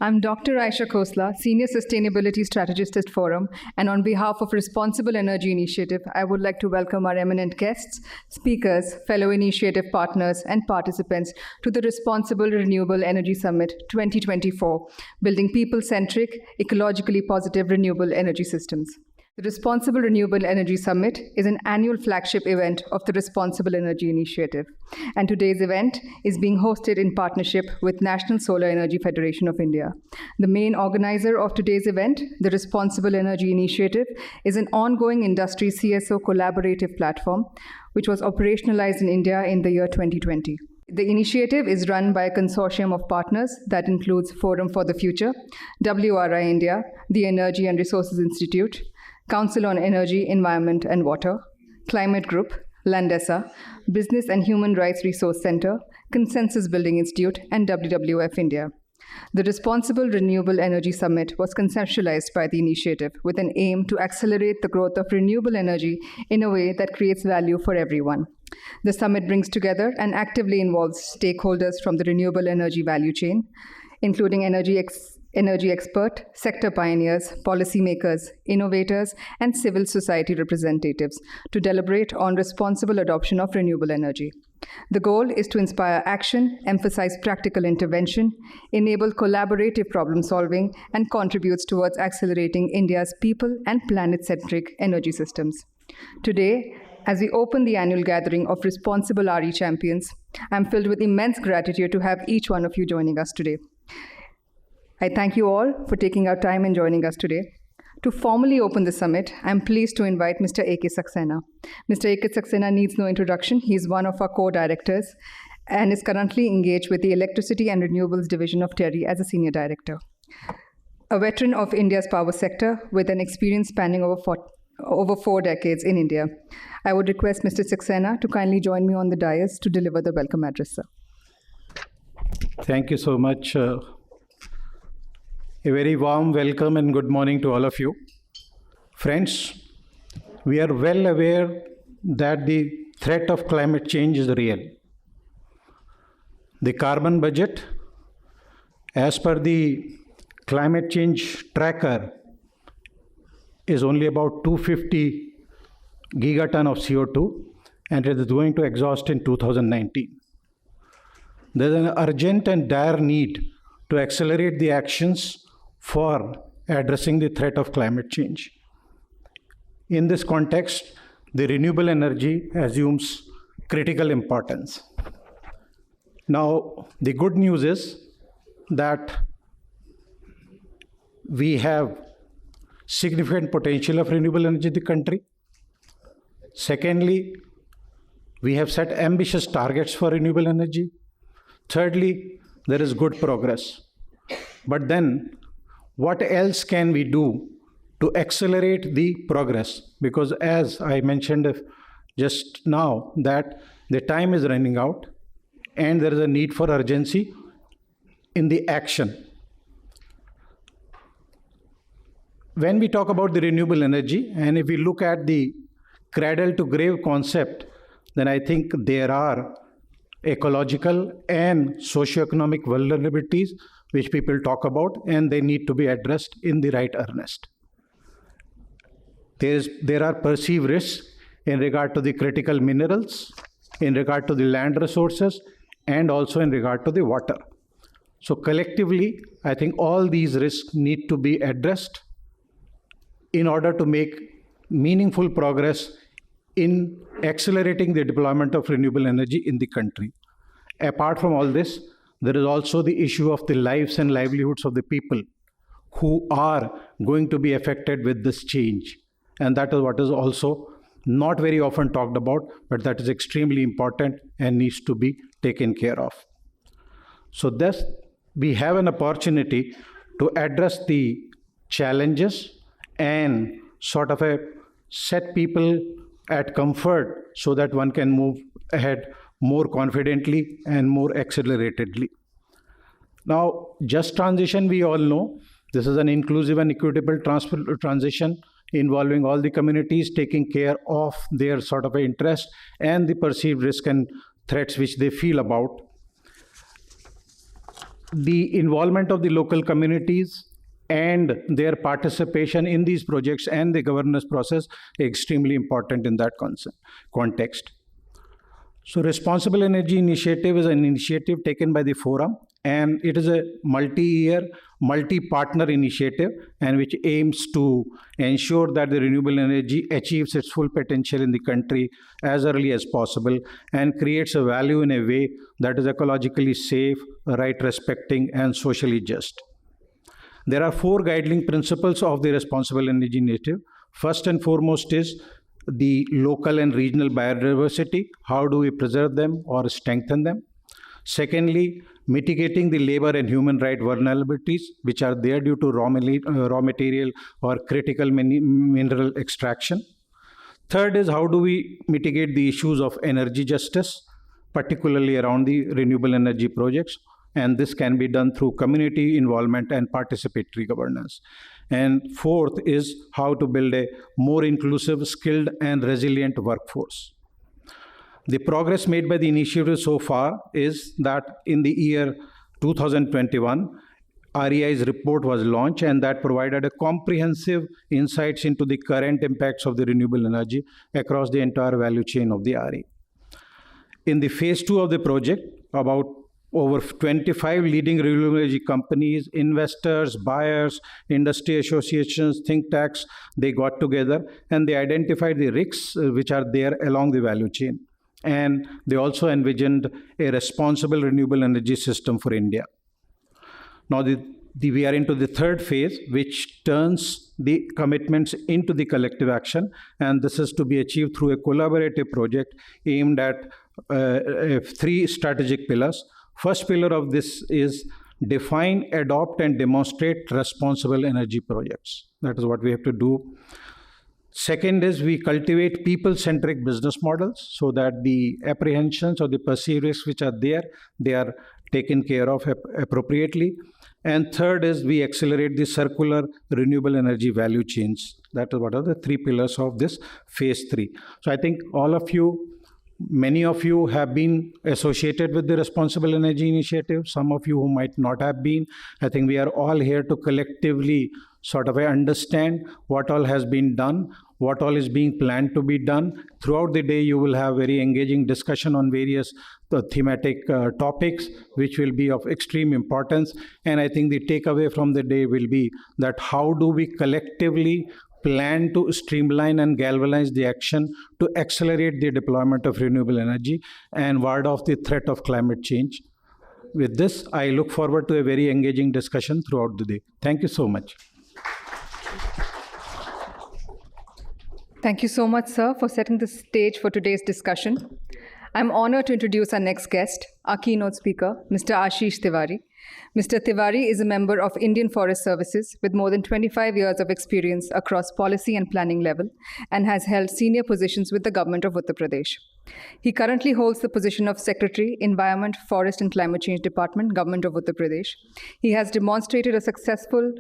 I'm Dr. Aisha Khosla, Senior Sustainability Strategist at Forum, and on behalf of Responsible Energy Initiative, I would like to welcome our eminent guests, speakers, fellow initiative partners, and participants to the Responsible Renewable Energy Summit 2024, Building People-Centric, Ecologically Positive Renewable Energy Systems. The Responsible Renewable Energy Summit is an annual flagship event of the Responsible Energy Initiative, and today's event is being hosted in partnership with National Solar Energy Federation of India. The main organizer of today's event, the Responsible Energy Initiative, is an ongoing industry CSO collaborative platform, which was operationalized in India in the year 2020. The initiative is run by a consortium of partners that includes Forum for the Future, REI India, the Energy and Resources Institute, Council on Energy, Environment and Water, Climate Group, Landesa, Business and Human Rights Resource Center, Consensus Building Institute, and WWF India. The Responsible Renewable Energy Summit was conceptualized by the initiative with an aim to accelerate the growth of renewable energy in a way that creates value for everyone. The summit brings together and actively involves stakeholders from the renewable energy value chain, including energy expert, sector pioneers, policymakers, innovators, and civil society representatives to deliberate on responsible adoption of renewable energy. The goal is to inspire action, emphasize practical intervention, enable collaborative problem solving, and contributes towards accelerating India's people and planet-centric energy systems. Today, as we open the annual gathering of responsible RE champions, I'm filled with immense gratitude to have each one of you joining us today. I thank you all for taking our time and joining us today. To formally open the summit, I'm pleased to invite Mr. A.K. Saxena. Mr. A.K. Saxena needs no introduction. He's one of our co-directors and is currently engaged with the Electricity and Renewables Division of TERI as a senior director. A veteran of India's power sector with an experience spanning over 4 decades in India. I would request Mr. Saxena to kindly join me on the dais to deliver the welcome address, sir. Thank you so much. A very warm welcome and good morning to all of you. Friends, we are well aware that the threat of climate change is real. The carbon budget, as per the climate change tracker, is only about 250 gigaton of CO2, and it is going to exhaust in 2019. There is an urgent and dire need to accelerate the actions for addressing the threat of climate change. In this context, the renewable energy assumes critical importance. Now, the good news is that we have significant potential of renewable energy in the country. Secondly, we have set ambitious targets for renewable energy. Thirdly, there is good progress. But then, what else can we do to accelerate the progress? Because as I mentioned just now, that the time is running out and there is a need for urgency in the action. When we talk about the renewable energy, and if we look at the cradle to grave concept, then I think there are ecological and socioeconomic vulnerabilities which people talk about, and they need to be addressed in the right earnest. There are perceived risks in regard to the critical minerals, in regard to the land resources, and also in regard to the water. So collectively, I think all these risks need to be addressed in order to make meaningful progress in accelerating the deployment of renewable energy in the country. Apart from all this, there is also the issue of the lives and livelihoods of the people who are going to be affected with this change. And that is what is also not very often talked about, but that is extremely important and needs to be taken care of. So thus, we have an opportunity to address the challenges and sort of set people at comfort so that one can move ahead more confidently and more acceleratedly. Now, just transition, we all know, this is an inclusive and equitable transition involving all the communities taking care of their sort of interest and the perceived risk and threats which they feel about. the involvement of the local communities and their participation in these projects and the governance process is extremely important in that context. So Responsible Energy Initiative is an initiative taken by the forum, and it is a multi-year, multi-partner initiative, and which aims to ensure that the renewable energy achieves its full potential in the country as early as possible and creates a value in a way that is ecologically safe, right respecting, and socially just. There are 4 guiding principles of the Responsible Energy Initiative. First and foremost is the local and regional biodiversity. How do we preserve them or strengthen them? Secondly, mitigating the labor and human right vulnerabilities which are there due to raw material or critical mineral extraction. Third is how do we mitigate the issues of energy justice, particularly around the renewable energy projects. And this can be done through community involvement and participatory governance. And fourth is how to build a more inclusive, skilled, and resilient workforce. The progress made by the initiative so far is that in the year 2021, REI's report was launched, and that provided a comprehensive insights into the current impacts of the renewable energy across the entire value chain of the RE. In the phase 2 of the project, about over 25 leading renewable energy companies, investors, buyers, industry associations, think tanks, they got together and they identified the risks which are there along the value chain. And they also envisioned a responsible renewable energy system for India. Now, we are into the third phase, which turns the commitments into the collective action. And this is to be achieved through a collaborative project aimed at 3 strategic pillars. First pillar of this is define, adopt, and demonstrate responsible energy projects. That is what we have to do. Second is we cultivate people-centric business models so that the apprehensions or the perceived risks which are there, they are taken care of appropriately. And third is we accelerate the circular renewable energy value chains. That is what are the 3 pillars of this phase 3. So I think many of you have been associated with the Responsible Energy Initiative. Some of you who might not have been. I think we are all here to collectively sort of understand what all has been done, what all is being planned to be done. Throughout the day, you will have very engaging discussion on various thematic topics, which will be of extreme importance. And I think the takeaway from the day will be that how do we collectively plan to streamline and galvanize the action to accelerate the deployment of renewable energy and ward off the threat of climate change. With this, I look forward to a very engaging discussion throughout the day. Thank you so much. Thank you so much, sir, for setting the stage for today's discussion. I'm honored to introduce our next guest, our keynote speaker, Mr. Ashish Tiwari. Mr. Tiwari is a member of Indian Forest Services with more than 25 years of experience across policy and planning level and has held senior positions with the government of Uttar Pradesh. He currently holds the position of Secretary, Environment, Forest and Climate Change Department, Government of Uttar Pradesh. He has demonstrated a successful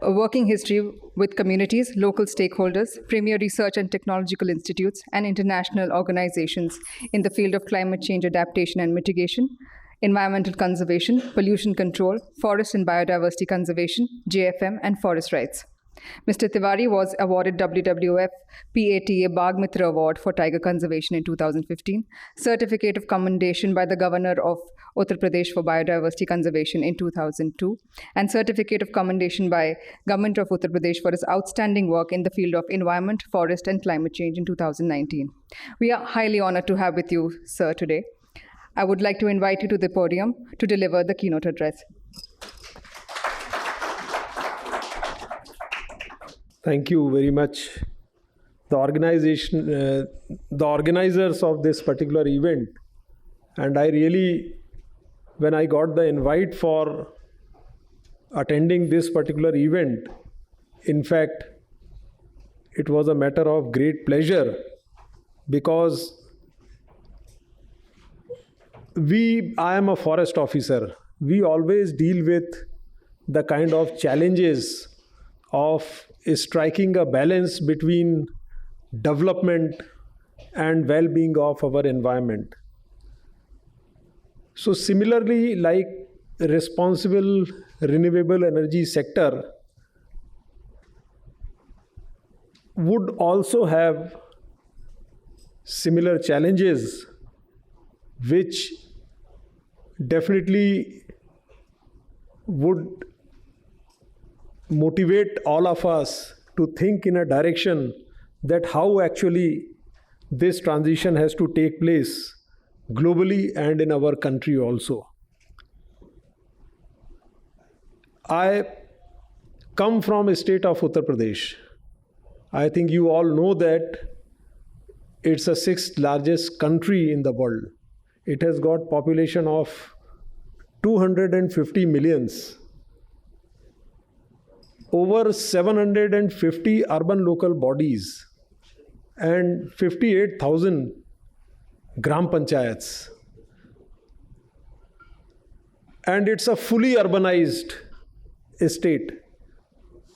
working history with communities, local stakeholders, premier research and technological institutes, and international organizations in the field of climate change adaptation and mitigation, environmental conservation, pollution control, forest and biodiversity conservation, JFM, and forest rights. Mr. Tiwari was awarded WWF PATA Bagh Mitra Award for Tiger Conservation in 2015, Certificate of Commendation by the Governor of Uttar Pradesh for Biodiversity Conservation in 2002, and Certificate of Commendation by Government of Uttar Pradesh for his outstanding work in the field of environment, forest, and climate change in 2019. We are highly honored to have with you, sir, today. I would like to invite you to the podium to deliver the keynote address. Thank you very much. The organizers of this particular event, and I really, when I got the invite for attending this particular event, in fact, it was a matter of great pleasure because I am a forest officer. We always deal with the kind of challenges of striking a balance between development and well-being of our environment. So similarly, like responsible renewable energy sector would also have similar challenges, which definitely would motivate all of us to think in a direction that how actually this transition has to take place globally and in our country also. I come from a state of Uttar Pradesh. I think you all know that it's the sixth largest country in the world. It has got population of 250 millions. Over 750 urban local bodies and 58,000 gram panchayats. And it's a fully urbanized state.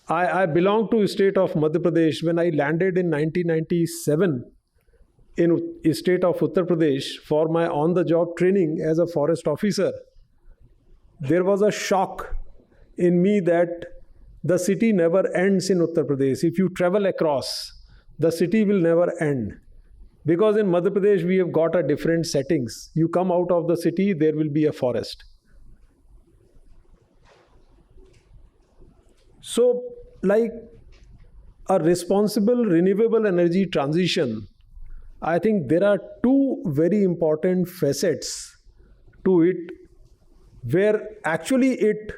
I belong to the state of Madhya Pradesh. When I landed in 1997 in the state of Uttar Pradesh for my on-the-job training as a forest officer, there was a shock in me that the city never ends in Uttar Pradesh. If you travel across, the city will never end. Because in Madhya Pradesh, we have got a different settings. You come out of the city, there will be a forest. So, like a responsible renewable energy transition, I think there are two very important facets to it where actually it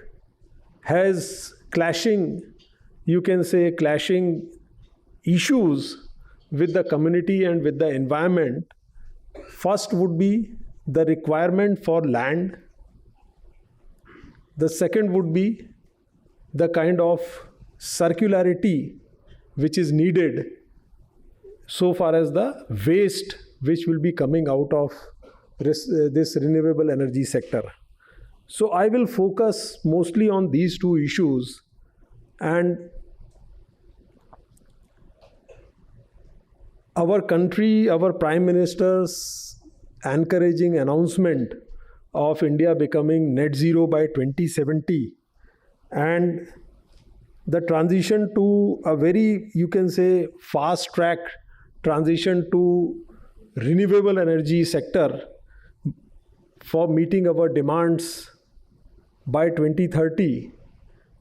has clashing issues with the community and with the environment. First would be the requirement for land. The second would be the kind of circularity which is needed so far as the waste which will be coming out of this renewable energy sector. So I will focus mostly on these two issues, and our country, our Prime Minister's encouraging announcement of India becoming net zero by 2070 and the transition to a very, fast track transition to renewable energy sector for meeting our demands by 2030,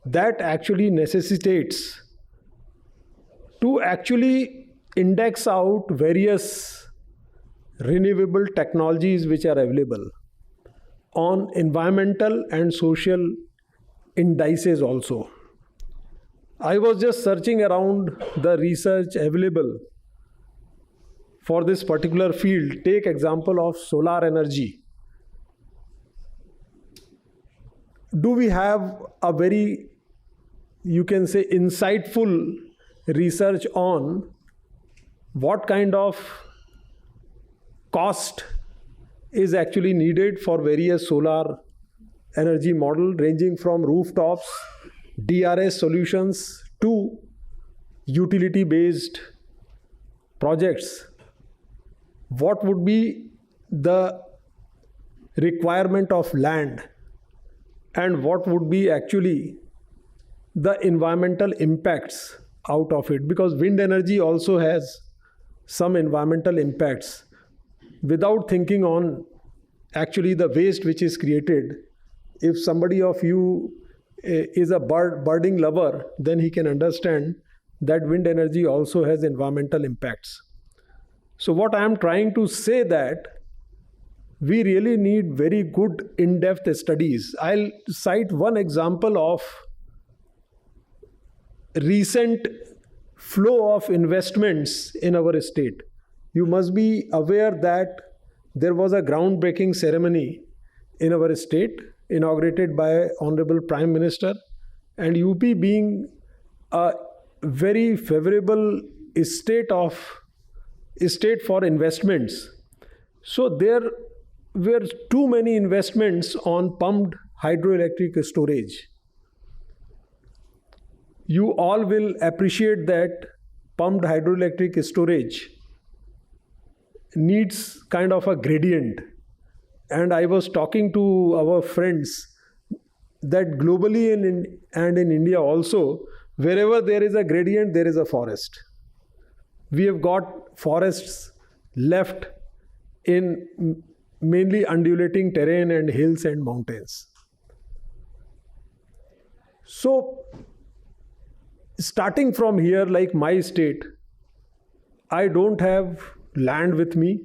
that actually necessitates to actually index out various renewable technologies which are available on environmental and social indices also. I was just searching around the research available for this particular field. Take example of solar energy. Do we have a very, insightful research on what kind of cost is actually needed for various solar energy model ranging from rooftops, DRS solutions to utility based projects? What would be the requirement of land and what would be actually the environmental impacts out of it? Because wind energy also has some environmental impacts without thinking on actually the waste which is created. If somebody of you is a birding lover, then he can understand that wind energy also has environmental impacts. So what I am trying to say that we really need very good in-depth studies. I'll cite one example of recent flow of investments in our state. You must be aware that there was a groundbreaking ceremony in our state inaugurated by Honorable Prime Minister, and UP being a very favorable state for investments. So there were too many investments on pumped hydroelectric storage. You all will appreciate that pumped hydroelectric storage needs kind of a gradient. And I was talking to our friends that globally and in India also, wherever there is a gradient, there is a forest. We have got forests left in mainly undulating terrain and hills and mountains. So, starting from here, like my state, I don't have land with me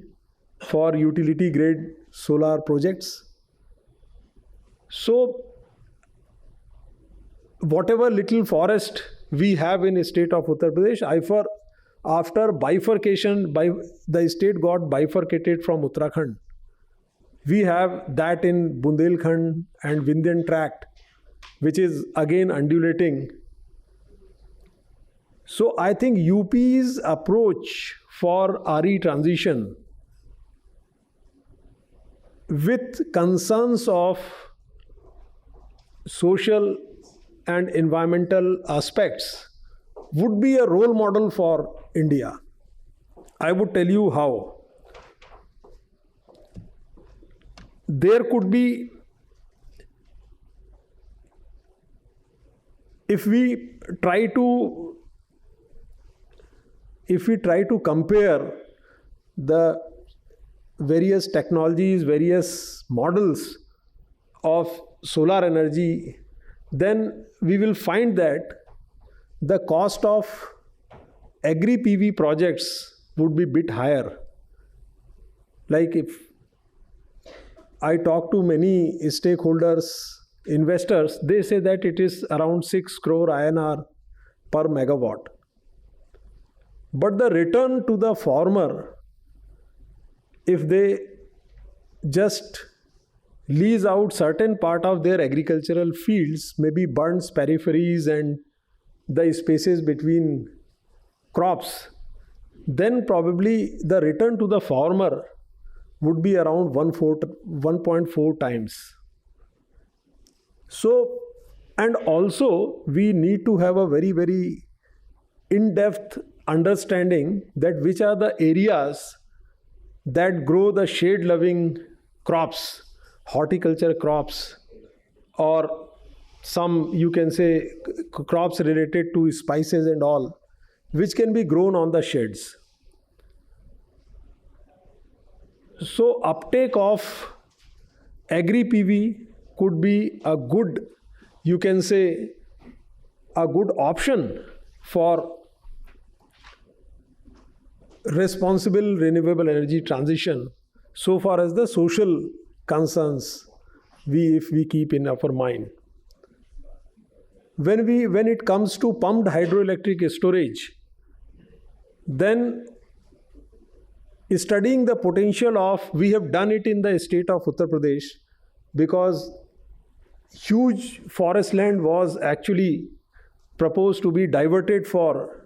for utility grade solar projects. So, whatever little forest we have in the state of Uttar Pradesh, after bifurcation, the state got bifurcated from Uttarakhand. We have that in Bundelkhand and Vindhyan tract, which is again undulating. So I think UP's approach for RE transition with concerns of social and environmental aspects would be a role model for India. I would tell you how. There could be, if we try to compare the various technologies, various models of solar energy, then we will find that the cost of agri-PV projects would be a bit higher. Like if I talk to many stakeholders, investors, they say that it is around 6 crore INR per megawatt. But the return to the farmer, if they just lease out certain part of their agricultural fields, maybe burns, peripheries and the spaces between crops, then probably the return to the farmer would be around 1.4 times. So, and also we need to have a very, very in-depth understanding that which are the areas that grow the shade-loving crops, horticulture crops, or some, you can say, crops related to spices and all, which can be grown on the shades. So uptake of agri-PV could be a good, you can say, a good option for responsible renewable energy transition, so far as the social concerns if we keep in our mind. When it comes to pumped hydroelectric storage, then studying the potential of, we have done it in the state of Uttar Pradesh, because huge forest land was actually proposed to be diverted for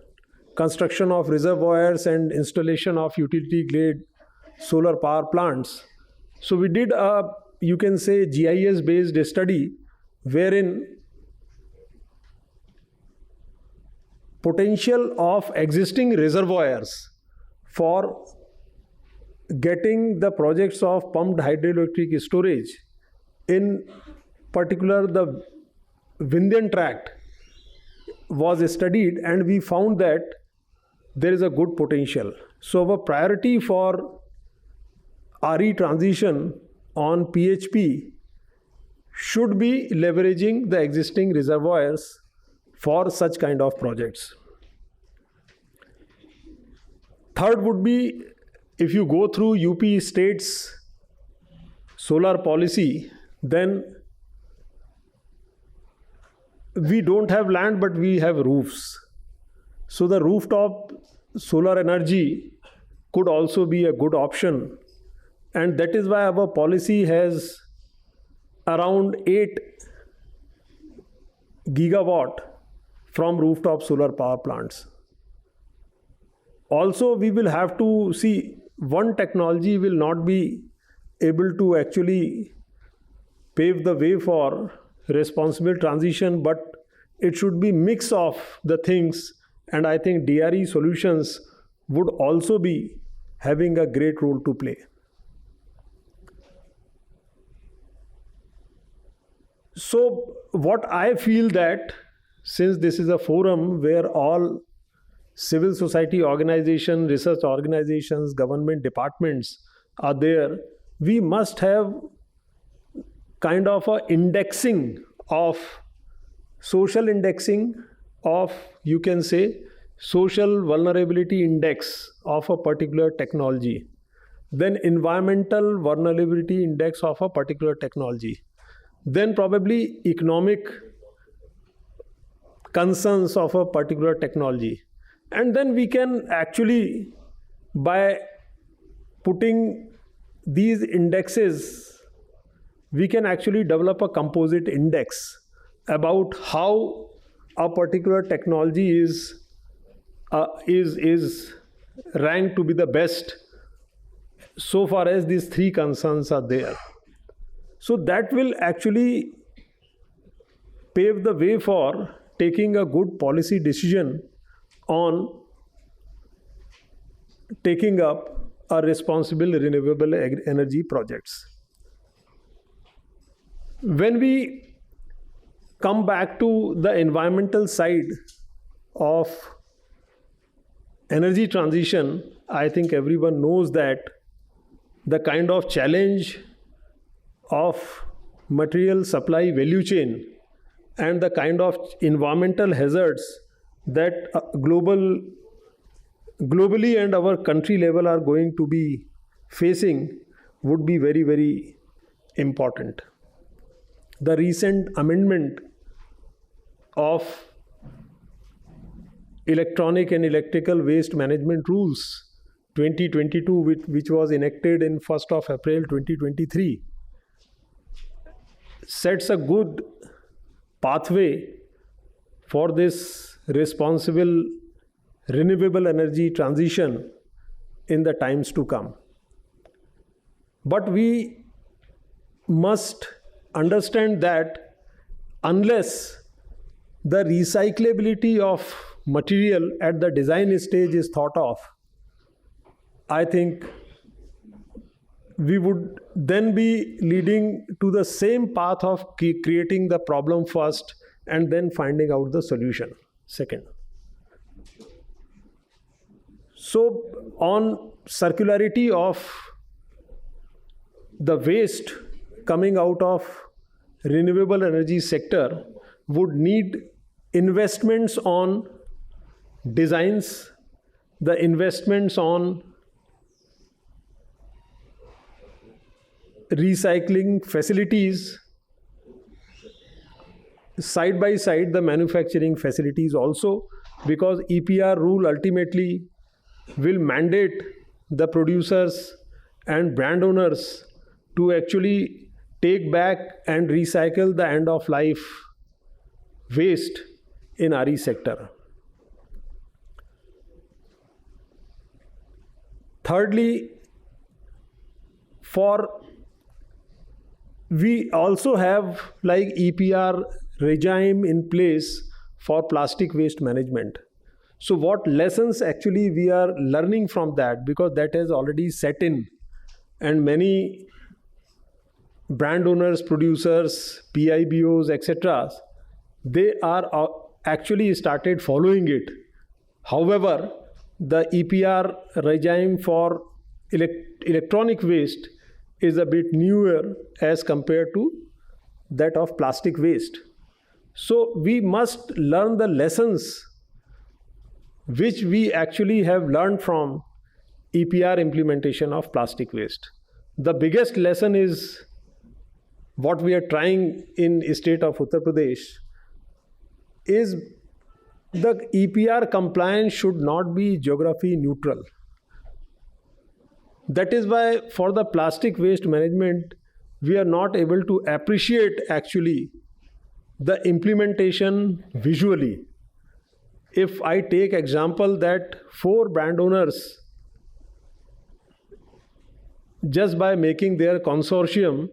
construction of reservoirs and installation of utility grade solar power plants. So we did a, you can say, GIS based study wherein potential of existing reservoirs for getting the projects of pumped hydroelectric storage, in particular the Vindhyan tract, was studied, and we found that there is a good potential. So our priority for RE transition on PHP should be leveraging the existing reservoirs for such kind of projects. Third would be, if you go through UP state's solar policy, then we don't have land, but we have roofs. So the rooftop solar energy could also be a good option. And that is why our policy has around 8 gigawatt from rooftop solar power plants. Also, we will have to see, one technology will not be able to actually pave the way for responsible transition, but it should be mix of the things, and I think DRE solutions would also be having a great role to play. So what I feel that since this is a forum where all civil society organizations, research organizations, government departments are there, we must have kind of a indexing of social indexing of, you can say, social vulnerability index of a particular technology, then environmental vulnerability index of a particular technology, then probably economic concerns of a particular technology. And then we can actually, by putting these indexes, we can actually develop a composite index about how a particular technology is ranked to be the best so far as these three concerns are there. So that will actually pave the way for taking a good policy decision on taking up a responsible renewable energy projects. When we come back to the environmental side of energy transition, I think everyone knows that the kind of challenge of material supply value chain and the kind of environmental hazards that globally and our country level are going to be facing would be very, very important. The recent amendment of electronic and electrical waste management rules 2022, which was enacted in 1st of April 2023, sets a good pathway for this responsible renewable energy transition in the times to come. But we must understand that unless the recyclability of material at the design stage is thought of, I think we would then be leading to the same path of creating the problem first and then finding out the solution second. So on circularity of the waste coming out of renewable energy sector would need investments on designs, the investments on recycling facilities, side by side the manufacturing facilities also, because EPR rule ultimately will mandate the producers and brand owners to actually take back and recycle the end of life waste in RE sector. Thirdly, we also have like EPR regime in place for plastic waste management. So what lessons actually we are learning from that, because that has already set in, and many brand owners, producers, PIBOs, etc., they are actually started following it. However, the EPR regime for electronic waste is a bit newer as compared to that of plastic waste. So we must learn the lessons which we actually have learned from EPR implementation of plastic waste. The biggest lesson is what we are trying in state of Uttar Pradesh is the EPR compliance should not be geography neutral. That is why for the plastic waste management, we are not able to appreciate actually the implementation visually. If I take example that 4 brand owners, just by making their consortium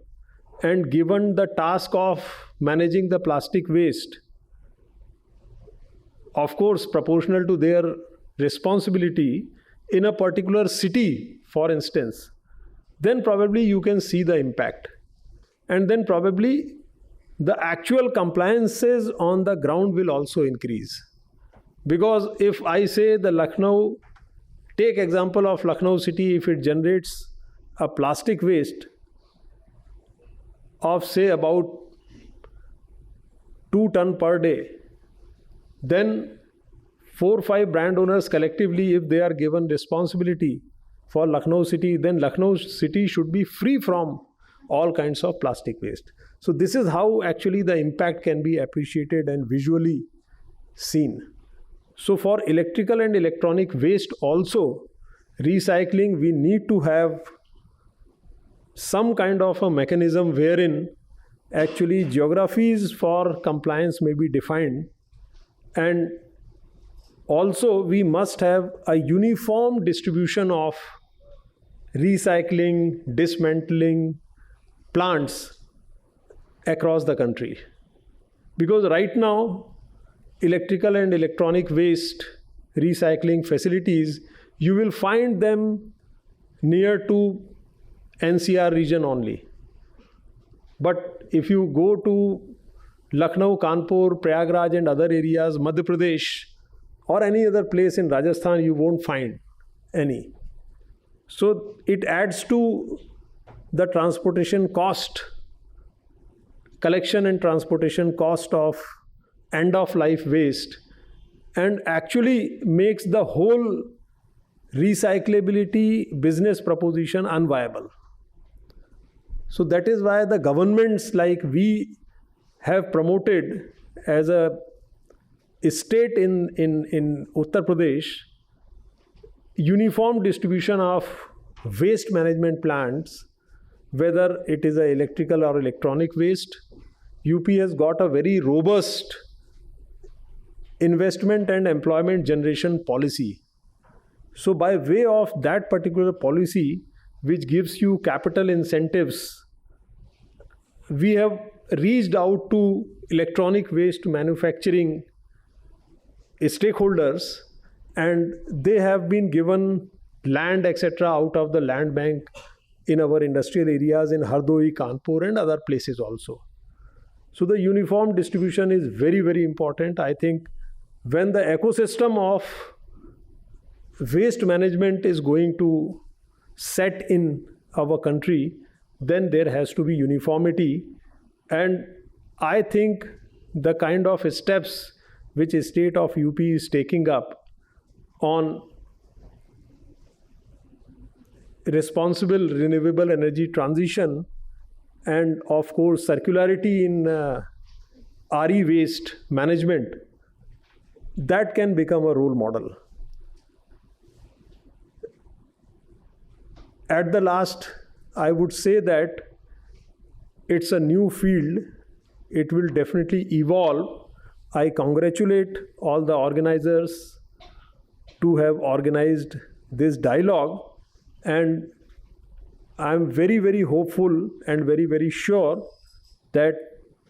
and given the task of managing the plastic waste, of course proportional to their responsibility in a particular city, for instance, then probably you can see the impact. And then probably the actual compliances on the ground will also increase. Because if I say the Lucknow, take example of Lucknow city, if it generates a plastic waste of say about 2 tons per day, then 4 or 5 brand owners collectively, if they are given responsibility for Lucknow city, then Lucknow city should be free from all kinds of plastic waste. So this is how actually the impact can be appreciated and visually seen. So for electrical and electronic waste also, recycling, we need to have some kind of a mechanism wherein actually geographies for compliance may be defined, and also we must have a uniform distribution of recycling, dismantling plants across the country. Because right now, electrical and electronic waste recycling facilities, you will find them near to NCR region only. But if you go to Lucknow, Kanpur, Prayagraj and other areas, Madhya Pradesh or any other place in Rajasthan, you won't find any. So it adds to the transportation cost, collection and transportation cost of end-of-life waste, and actually makes the whole recyclability business proposition unviable. So that is why the governments like we have promoted as a state in Uttar Pradesh, uniform distribution of waste management plants, whether it is a electrical or electronic waste. UP has got a very robust investment and employment generation policy. So by way of that particular policy, which gives you capital incentives, we have reached out to electronic waste manufacturing stakeholders, and they have been given land, etc., out of the land bank in our industrial areas in Hardoi, Kanpur and other places also. So the uniform distribution is very, very important. I think when the ecosystem of waste management is going to set in our country, then there has to be uniformity. And I think the kind of steps which the state of UP is taking up on responsible renewable energy transition and of course circularity in RE waste management, that can become a role model. At the last, I would say that it's a new field. It will definitely evolve. I congratulate all the organizers to have organized this dialogue, and I'm very, very hopeful and very, very sure that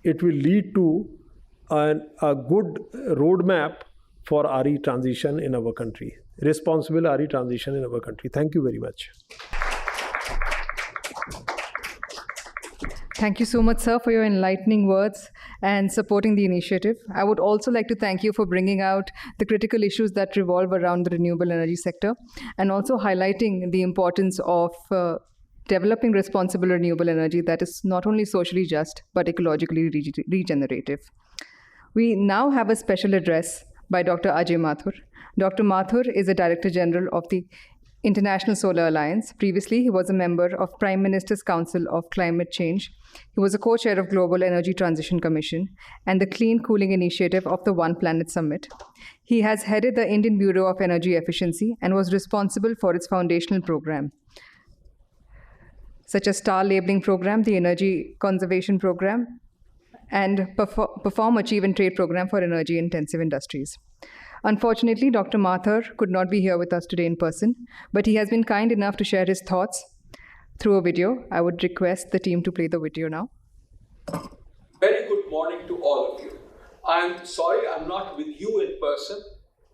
it will lead to a good roadmap for RE transition in our country, responsible RE transition in our country. Thank you very much. Thank you so much, sir, for your enlightening words and supporting the initiative. I would also like to thank you for bringing out the critical issues that revolve around the renewable energy sector and also highlighting the importance of developing responsible renewable energy that is not only socially just, but ecologically regenerative. We now have a special address by Dr. Ajay Mathur. Dr. Mathur is a Director General of the International Solar Alliance. Previously, he was a member of Prime Minister's Council of Climate Change. He was a co-chair of Global Energy Transition Commission and the Clean Cooling Initiative of the One Planet Summit. He has headed the Indian Bureau of Energy Efficiency and was responsible for its foundational program, such as Star Labeling Program, the Energy Conservation Program, and Perform, Achieve and Trade Program for energy-intensive industries. Unfortunately, Dr. Mathur could not be here with us today in person, but he has been kind enough to share his thoughts through a video. I would request the team to play the video now. Very good morning to all of you. I'm sorry I'm not with you in person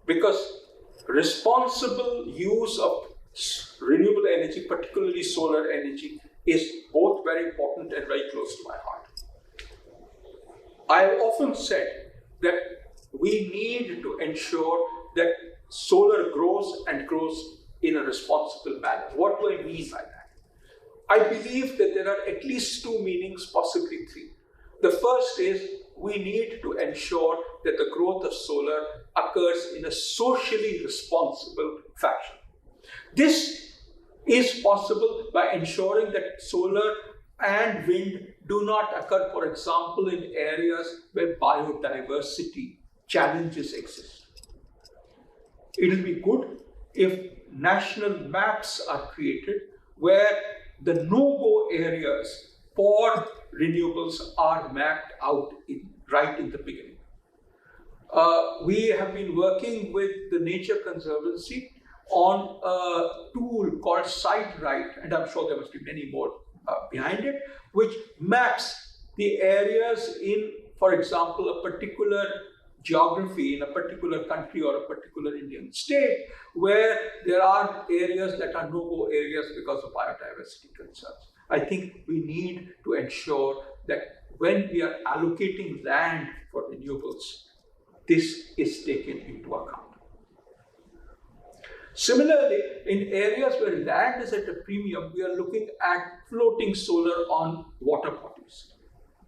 because responsible use of renewable energy, particularly solar energy, is both very important and very close to my heart. I have often said that we need to ensure that solar grows and grows in a responsible manner. What do I mean by that? I believe that there are at least two meanings, possibly three. The first is we need to ensure that the growth of solar occurs in a socially responsible fashion. This is possible by ensuring that solar and wind do not occur, for example, in areas where biodiversity challenges exist. It will be good if national maps are created where the no-go areas for renewables are mapped out right in the beginning. We have been working with the Nature Conservancy on a tool called SiteRight, and I'm sure there must be many more behind it, which maps the areas in, for example, a particular geography in a particular country or a particular Indian state where there are areas that are no-go areas because of biodiversity concerns. I think we need to ensure that when we are allocating land for renewables, this is taken into account. Similarly, in areas where land is at a premium, we are looking at floating solar on water bodies.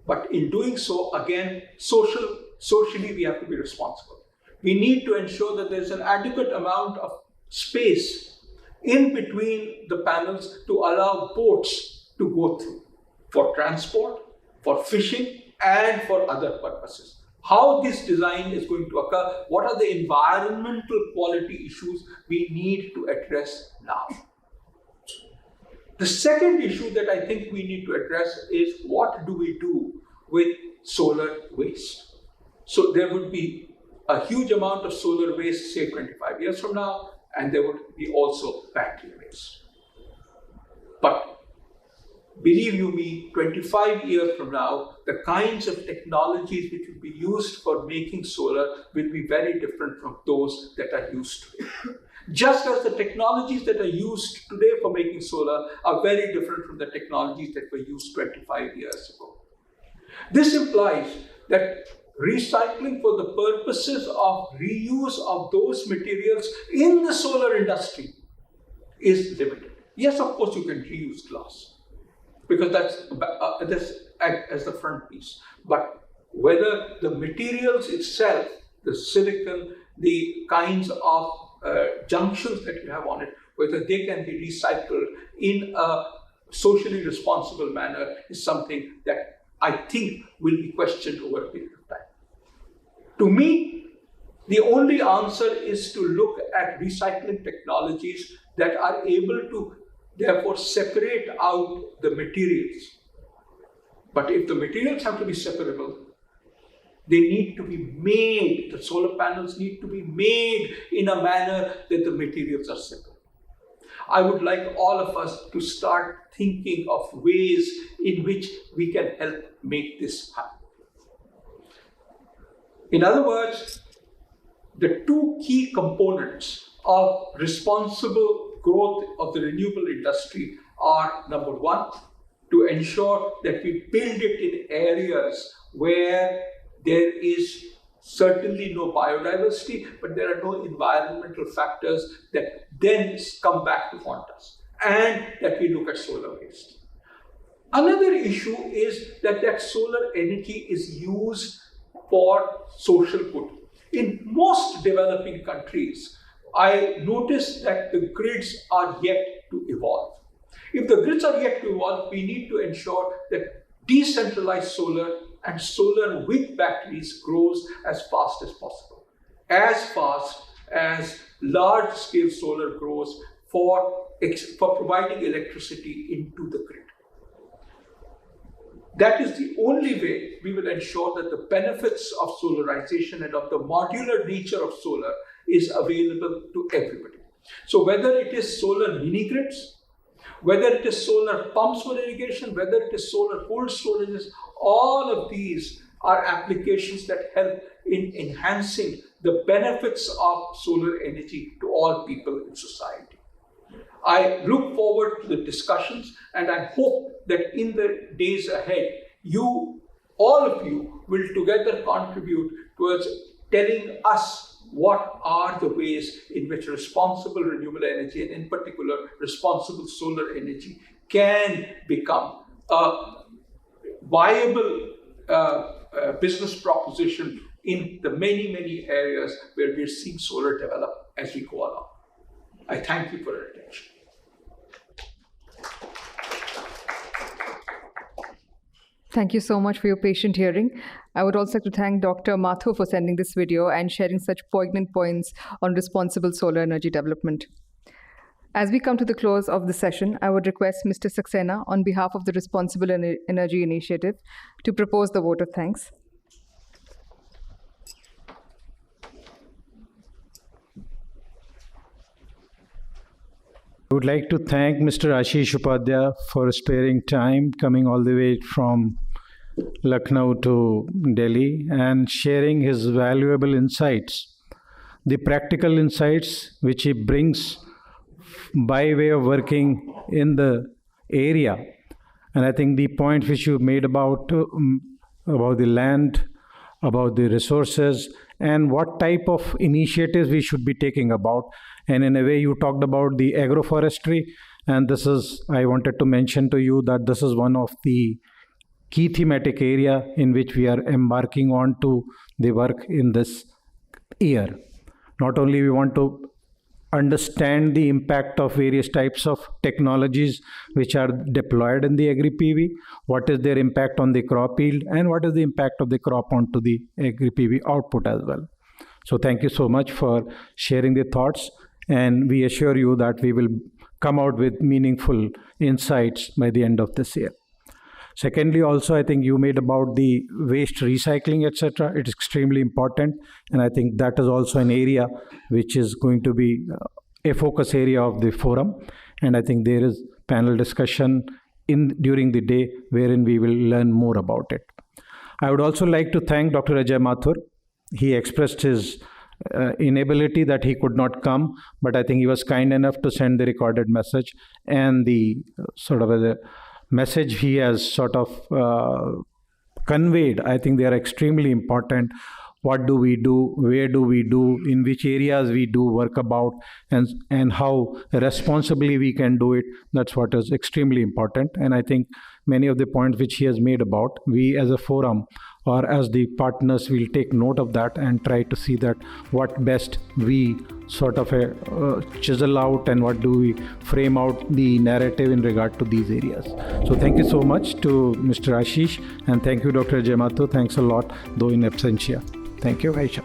But in doing so, again, socially we have to be responsible. We need to ensure that there's an adequate amount of space in between the panels to allow boats to go through for transport, for fishing, and for other purposes. How this design is going to occur, what are the environmental quality issues we need to address now? The second issue that I think we need to address is what do we do with solar waste? So there would be a huge amount of solar waste, say 25 years from now, and there would be also battery waste. But believe you me, 25 years from now, the kinds of technologies which will be used for making solar will be very different from those that are used today. Just as the technologies that are used today for making solar are very different from the technologies that were used 25 years ago. This implies that recycling for the purposes of reuse of those materials in the solar industry is limited. Yes, of course, you can reuse glass, because that's as the front piece. But whether the materials itself, the silicon, the kinds of junctions that you have on it, whether they can be recycled in a socially responsible manner is something that I think will be questioned over a period of time. To me, the only answer is to look at recycling technologies that are able to therefore separate out the materials. But if the materials have to be separable, they need to be made, the solar panels need to be made in a manner that the materials are separable. I would like all of us to start thinking of ways in which we can help make this happen. In other words, the two key components of responsible growth of the renewable industry are, number one, to ensure that we build it in areas where there is certainly no biodiversity, but there are no environmental factors that then come back to haunt us, and that we look at solar waste. Another issue is that solar energy is used for social good. In most developing countries, I notice that the grids are yet to evolve. If the grids are yet to evolve, we need to ensure that decentralized solar and solar with batteries grows as fast as possible, as fast as large-scale solar grows for providing electricity into the grid. That is the only way we will ensure that the benefits of solarization and of the modular nature of solar is available to everybody. So whether it is solar mini-grids, whether it is solar pumps for irrigation, whether it is solar cold storages, all of these are applications that help in enhancing the benefits of solar energy to all people in society. I look forward to the discussions, and I hope that in the days ahead, you all of you will together contribute towards telling us what are the ways in which responsible renewable energy, and in particular responsible solar energy, can become a viable business proposition in the many, many areas where we're seeing solar develop as we go along. I thank you for your attention. Thank you so much for your patient hearing. I would also like to thank Dr. Mathur for sending this video and sharing such poignant points on responsible solar energy development. As we come to the close of the session, I would request Mr. Saxena, on behalf of the Responsible Energy Initiative, to propose the vote of thanks. I would like to thank Mr. Ashish Upadhyaya for sparing time, coming all the way from Lucknow to Delhi and sharing his valuable insights, the practical insights which he brings by way of working in the area. And I think the point which you made about the land, about the resources, and what type of initiatives we should be taking about. And in a way, you talked about the agroforestry. And this is, I wanted to mention to you that this is one of the key thematic area in which we are embarking on to the work in this year. Not only we want to understand the impact of various types of technologies which are deployed in the agri-PV, what is their impact on the crop yield, and what is the impact of the crop onto the agri-PV output as well. So thank you so much for sharing the thoughts, and we assure you that we will come out with meaningful insights by the end of this year. Secondly, also, I think you made about the waste recycling, etc. It's extremely important, and I think that is also an area which is going to be a focus area of the forum. And I think there is panel discussion during the day wherein we will learn more about it. I would also like to thank Dr. Ajay Mathur. He expressed his inability that he could not come, but I think he was kind enough to send the recorded message, and the sort of the message he has sort of conveyed, I think they are extremely important. What do we do? Where do we do? In which areas we do work about, and how responsibly we can do it. That's what is extremely important. And I think many of the points which he has made about, we as a forum or as the partners will take note of that and try to see that what best we sort of chisel out and what do we frame out the narrative in regard to these areas. So thank you so much to Mr. Ashish, and thank you Dr. Ajay Mathur. Thanks a lot, though in absentia. Thank you, Aisha.